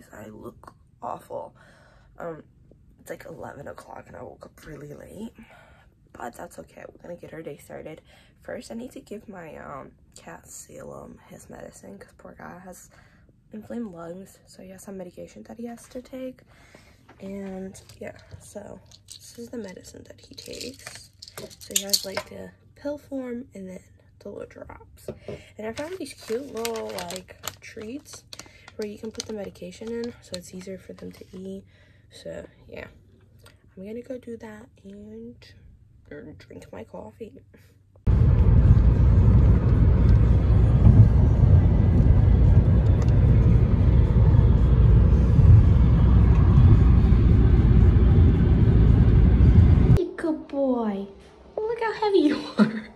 face. I look awful. It's like 11 o'clock and I woke up really late, but that's okay. We're gonna get our day started. First, I need to give my cat Salem his medicine because poor guy has inflamed lungs, so he has some medication that he has to take. And yeah, so this is the medicine that he takes. So he has like the pill form and then the little drops. And I found these cute little like treats where you can put the medication in, so it's easier for them to eat. So yeah, I'm gonna go do that and drink my coffee. Good boy. Look how heavy you are.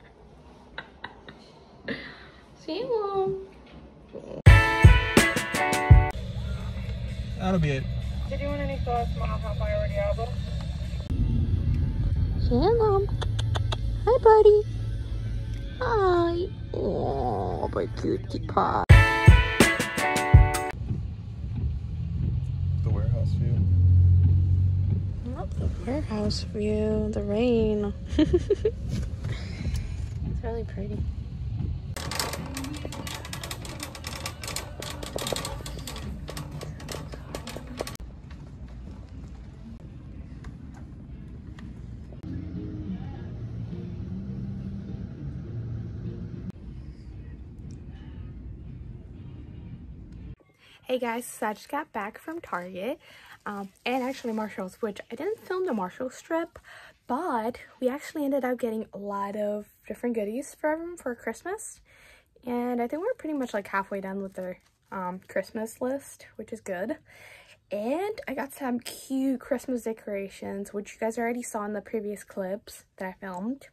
Salem. That'll be it. Did you want any sauce, Mom? How far already album? Salem. Hi, buddy. Hi. Oh, my cutie pie. The warehouse view. Not the warehouse view. The rain. It's really pretty. Hey guys, so I just got back from Target and actually Marshall's, which I didn't film the Marshall strip, but we actually ended up getting a lot of different goodies from them for Christmas. And I think we're pretty much like halfway done with their Christmas list, which is good. And I got some cute Christmas decorations, which you guys already saw in the previous clips that I filmed.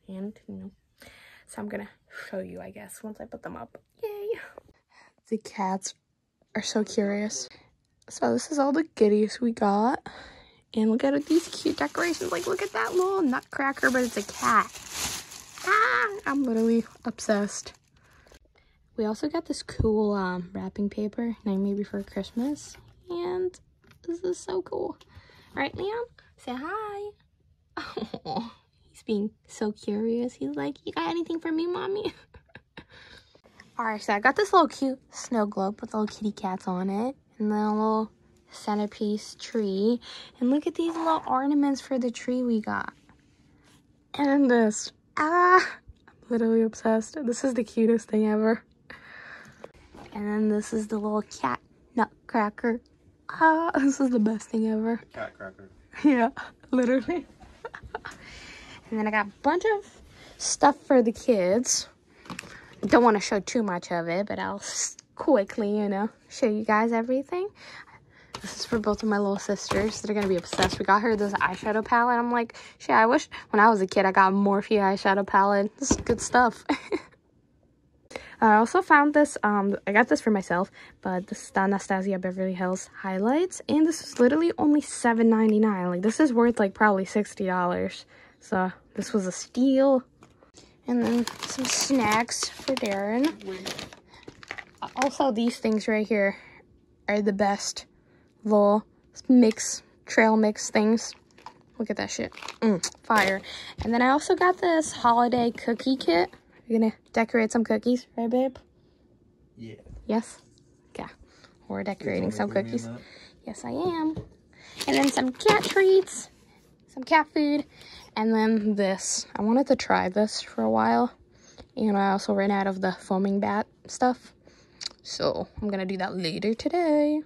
And, you know, so I'm gonna show you, I guess, once I put them up. Yay! The cats are so curious. So this is all the goodies we got. And look at these cute decorations. Like, look at that little nutcracker, but it's a cat. Ah, I'm literally obsessed. We also got this cool wrapping paper, maybe for Christmas. And this is so cool. Right, Liam? Say hi. Oh, he's being so curious. He's like, you got anything for me, Mommy? Alright, so I got this little cute snow globe with little kitty cats on it. And then a little centerpiece tree. And look at these little ornaments for the tree we got. And this. Ah! I'm literally obsessed. This is the cutest thing ever. And then this is the little cat nutcracker. Ah, this is the best thing ever. Cat cracker. Yeah, literally. And then I got a bunch of stuff for the kids. Don't want to show too much of it, but I'll quickly, you know, show you guys everything. This is for both of my little sisters. They're going to be obsessed. We got her this eyeshadow palette. I'm like, shit, I wish when I was a kid I got Morphe eyeshadow palette. This is good stuff. I also found this, I got this for myself, but this is the Anastasia Beverly Hills highlights. And this is literally only $7.99. Like, this is worth like probably $60. So this was a steal. And then some snacks for Darren. Also, these things right here are the best little trail mix things. Look at that shit. Fire. And then I also got this holiday cookie kit. You're gonna decorate some cookies, right, babe? Yeah. Yes? Okay. We're decorating some cookies. Yes, I am. And then some cat treats, some cat food, and then this. I wanted to try this for a while. And I also ran out of the foaming bat stuff. So I'm gonna do that later today.